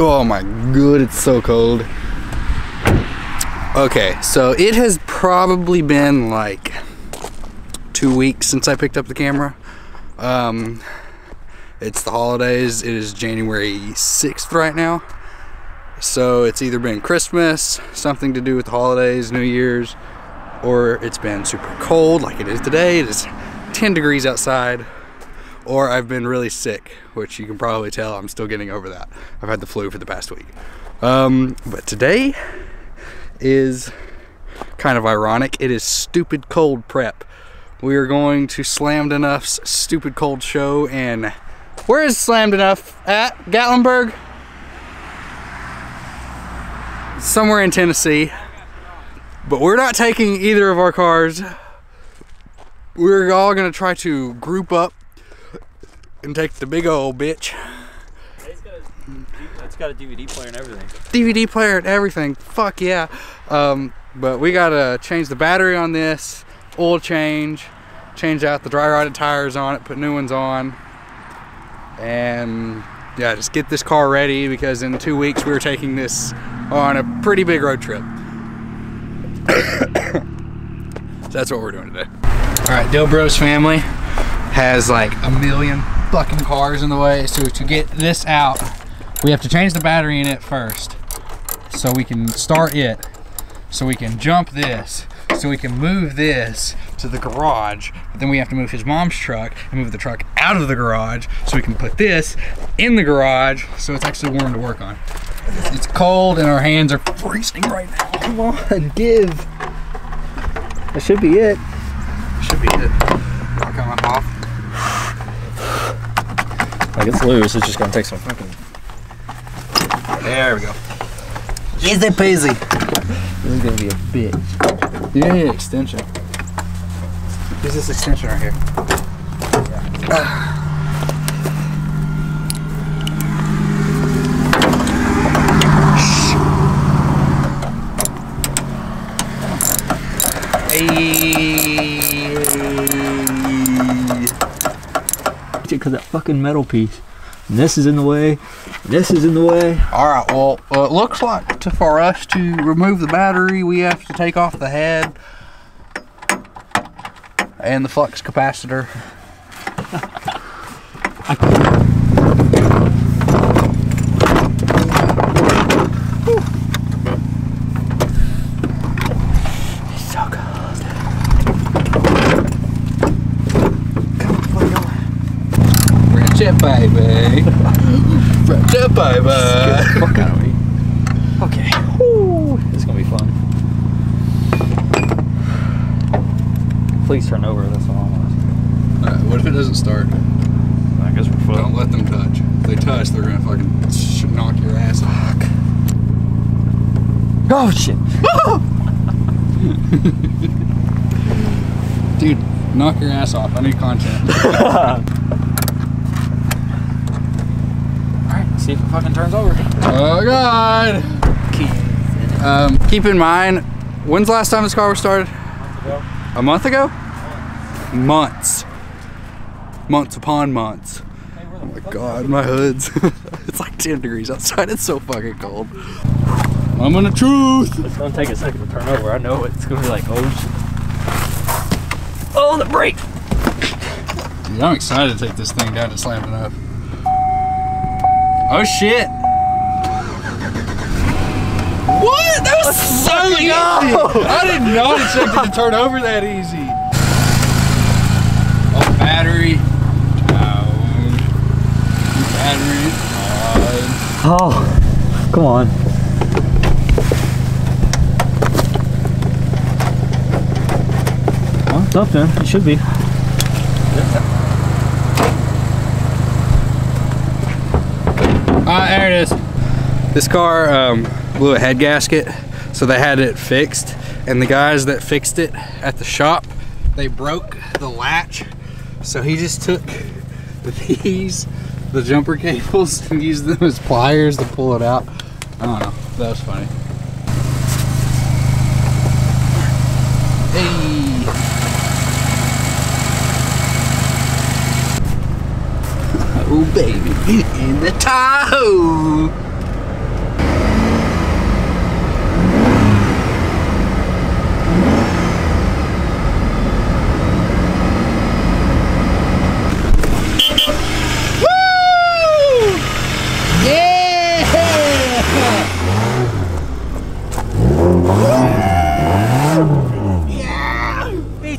Oh my god, it's so cold. Okay, so it has probably been like 2 weeks since I picked up the camera. It's the holidays. It is January 6th right now. So it's either been Christmas, something to do with the holidays, New Year's, or it's been super cold like it is today. It is 10 degrees outside. Or I've been really sick, which you can probably tell I'm still getting over that. I've had the flu for the past week. But today is kind of ironic. It is Stupid Cold prep. We are going to Slammed Enough's Stupid Cold show, and where is Slammed Enough at? Gatlinburg? Somewhere in Tennessee. But we're not taking either of our cars. We're all gonna try to group up and take the big old bitch. It's got a DVD player and everything. DVD player and everything. Fuck yeah. But we gotta change the battery on this, oil change out the dry rotted tires on it, put new ones on, and yeah, just get this car ready because in 2 weeks we're taking this on a pretty big road trip. So that's what we're doing today. All right, Dilbro's family has like a million fucking cars in the way, so to get this out we have to change the battery in it first so we can start it, so we can jump this, so we can move this to the garage, but then we have to move his mom's truck and move the truck out of the garage so we can put this in the garage so it's actually warm to work on. It's cold and our hands are freezing right now. Come on, give. That should be it. Should be it. I'll come off. Like it's loose, it's just gonna take some fucking... There we go. Easy peasy. This is gonna be a bitch. You need an extension. Use this extension right here. Because that fucking metal piece. And this is in the way. This is in the way. Alright, well, it looks like for us to remove the battery, we have to take off the head and the flux capacitor. It's so cold. Friendship, baby. Friendship, baby. Fuck out of me. Okay. Woo. This is gonna be fun. Please turn over, that's all I'm asking. Alright, what if it doesn't start? I guess we're fucked. Don't let them touch. If they touch, they're gonna fucking knock your ass off. Oh shit. Dude, knock your ass off. I need content. Alright, see if it fucking turns over. Oh god! Keep in mind, when's the last time this car was started? A month ago? Months. Months upon months. Oh my god, my hood's it's like 10 degrees outside. It's so fucking cold. I'm in the truth. It's gonna take a second to turn over. I know it. It's gonna be like, oh shit. Oh, the brake! Dude, I'm excited to take this thing down to Slammed Enough. Oh shit! What? That was so easy! I did not expect it to turn over that easy. Oh, battery. Down. Battery on. Oh, come on. Well, it's up then. It should be. There it is. This car blew a head gasket, so they had it fixed, and the guys that fixed it at the shop, they broke the latch, so he just took these, the jumper cables, and used them as pliers to pull it out. I don't know, that was funny. Hey! Oh baby, in the tahoe!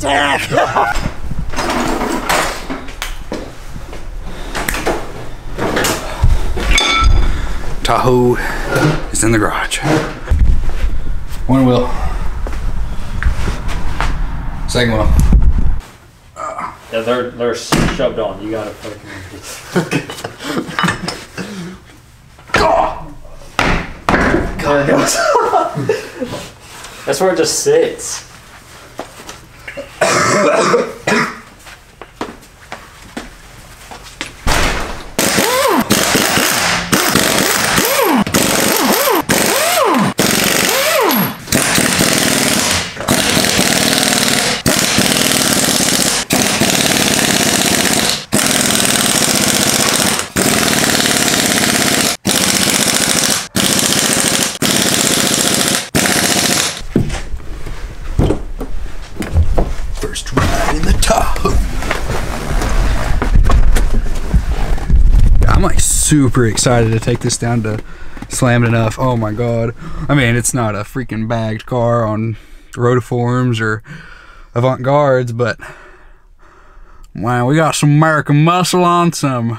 attack! Tahoe is in the garage. One wheel. Second wheel. Yeah, they're shoved on. You gotta fucking. There it goes. That's where it just sits. First ride in the Tahoe. I'm like super excited to take this down to Slam It Enough. Oh my god. I mean, it's not a freaking bagged car on Rotiforms or Avant-Gardes, but wow, we got some American muscle on some,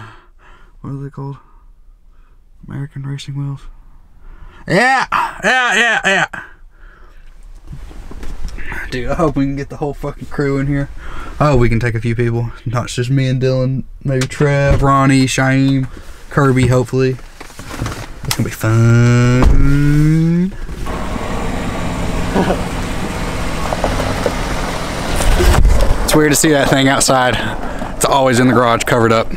what are they called? American racing wheels? Yeah. Dude, I hope we can get the whole fucking crew in here. I hope we can take a few people. Not just me and Dylan. Maybe Trev, Ronnie, Shaim, Kirby, hopefully. It's gonna be fun. It's weird to see that thing outside. It's always in the garage covered up.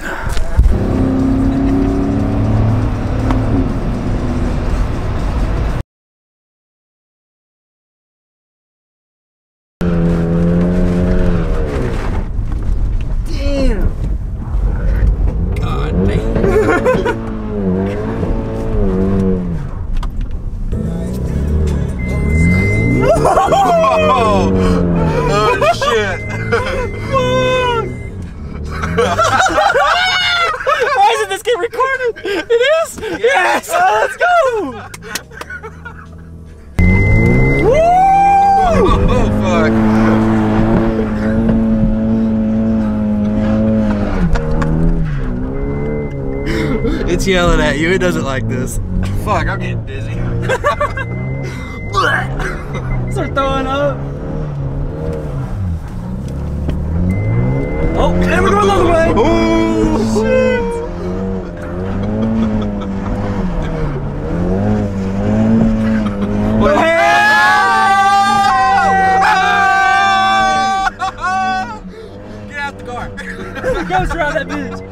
Why isn't this getting recorded? It is? Yes! Let's go! Oh, fuck. It's yelling at you. It doesn't like this. Fuck, I'm getting dizzy. Start throwing up. Oh, and we're going the other way. Oh, shit. Get out the car. Ghost around that bitch.